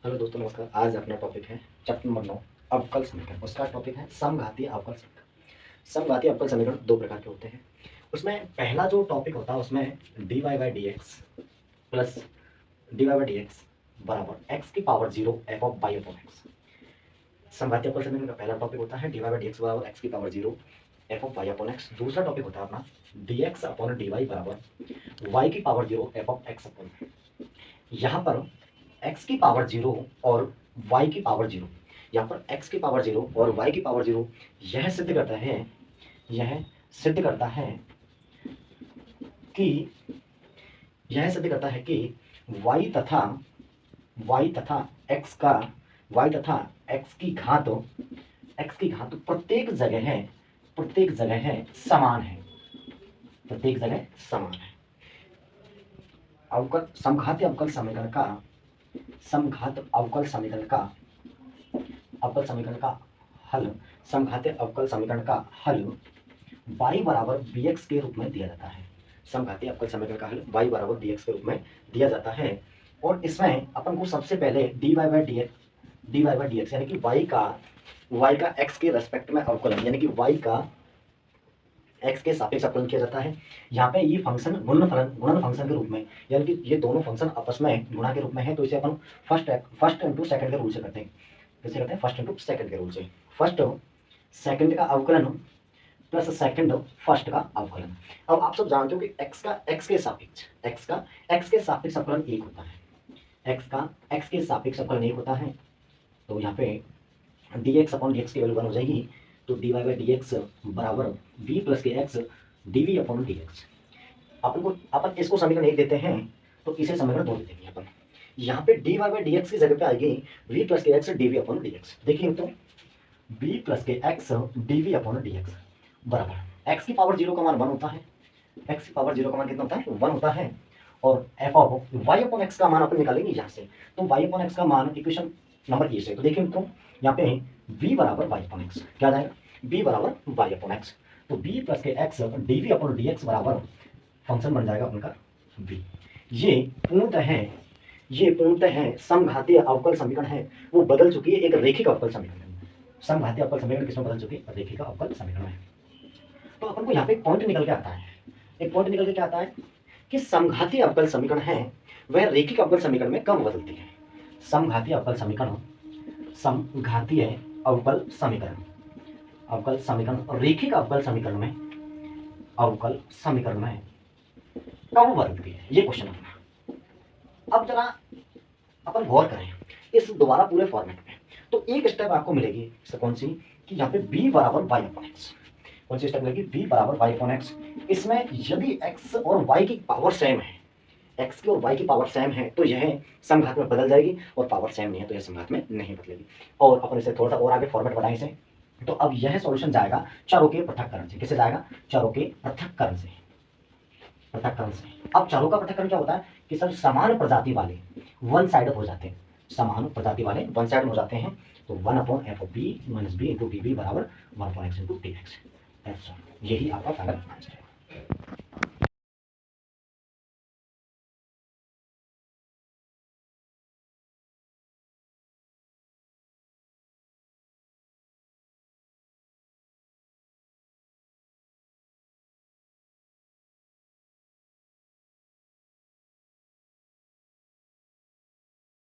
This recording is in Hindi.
हेलो दोस्तों, नमस्कार। आज अपना टॉपिक है चैप्टर नंबर 9 अवकल समीकरण। उसका टॉपिक है समघातीय अवकल समीकरण। समघातीय अवकल समीकरण दो प्रकार के होते हैं। उसमें पहला जो टॉपिक होता है उसमें dy by D X plus dy by D X बराबर एक्स की power 0 F of Y upon X. समघातीय अवकल समीकरण का पहला टॉपिक होता है dy बाई डी एक्स बराबर एक्स की power 0 F of Y upon X. दूसरा टॉपिक होता है अपना dx अपॉन dy बराबर वाई की power 0 F of X upon. यहाँ पर x की पावर 0 और y की पावर 0, यहाँ पर x की पावर 0 और y की पावर 0 यह सिद्ध करता है कि y तथा x की घात प्रत्येक जगह समान है। समघात अवकल समीकरण का हल y बराबर bx के रूप में दिया जाता है। समघातीय अवकल समीकरण का हल y बराबर bx के रूप में दिया जाता है। और इसमें अपन को सबसे पहले dy बाई डी एक्स यानी कि y का x के रेस्पेक्ट में अवकलन, यानी कि y का x के सापेक्ष अवकलन किया जाता है। यहाँ पे ये फंक्शन गुणन फंक्शन के रूप में, यानी कि ये दोनों फंक्शन आपस में गुणा के रूप में है, तो इसे अपन फर्स्ट इंटू सेकंड के रूल से करते हैं। कैसे करते हैं? फर्स्ट इंटू सेकंड के रूल से। फर्स्ट सेकंड का अवकलन प्लस सेकंड फर्स्ट का अवकलन। अब आप सब जानते हो कि x का x के सापेक्ष अवकलन एक होता है। x का x के सापेक्ष अवकलन एक होता है। तो यहाँ पे dx अपॉन dx की वैल्यू 1 हो जाएगी। तो dy बाई डी एक्स बराबर v प्लस के X dv upon D X. अपन इसको समीकरण 1 देते हैं तो इसे समीकरण 2 दे देंगे अपन। यहाँ पे dy बाई डी एक्स की जगह पे आएगी v प्लस के X dv upon D x. देखिए तो v प्लस के X dv upon D X बराबर x की पावर 0 का मान 1 होता है। x की पावर 0 का मान कितना होता है? 1 होता है। और f of y upon x का मान अपन निकालेंगे यहाँ से। तो y अपॉन x का मान इक्वेशन नंबर ए से। तो देखिए तो यहाँ पे v बराबर y अपॉन x क्या जाएगा? b बराबर y अपॉन x। तो b प्लस के x dv अपॉन dx बराबर फंक्शन बन जाएगा उनका v। ये पूर्णतः समघातीय अवकल समीकरण है, वो बदल चुकी है एक रैखिक अवकल समीकरण। समघातीय अवकल समीकरण किसमें बदल चुकी है? रैखिक अवकल समीकरण है। तो अपन को यहाँ पे एक पॉइंट निकल के आता है कि समघातीय अवकल समीकरण है वह रैखिक अवकल समीकरण में कब बदलती है। समघातीय अवकल समीकरण रैखिक अवकल समीकरण में कब बदलती है, ये क्वेश्चन अपना। अब जरा अपन गौर करें इस दोबारा पूरे फॉर्मेट में, तो एक स्टेप आपको मिलेगी कौन सी, कि यहाँ पे b बराबर y अपॉन एक्स। कौन सी स्टेप मिलेगी? b बराबर y अपॉन एक्स। इसमें यदि x और y की पावर सेम है, x की और y की पावर सेम है तो यह समघात में बदल जाएगी, और पावर सेम नहीं है तो यह समघात में नहीं बदलेगी। और अपन इसे थोड़ा सा और आगे फॉर्मेट बढ़ाएं इसे, तो अब यह सॉल्यूशन जाएगा चरों के पृथक्करण से। किससे जाएगा? चरों के पृथक्करण से। अब चरों का पृथक्करण क्या होता है कि सब समान प्रजाति वाले वन साइड हो जाते हैं। तो 1 upon F of B minus B into D B बराबर 1 upon X into D X. यही आपका फाइनल आंसर है।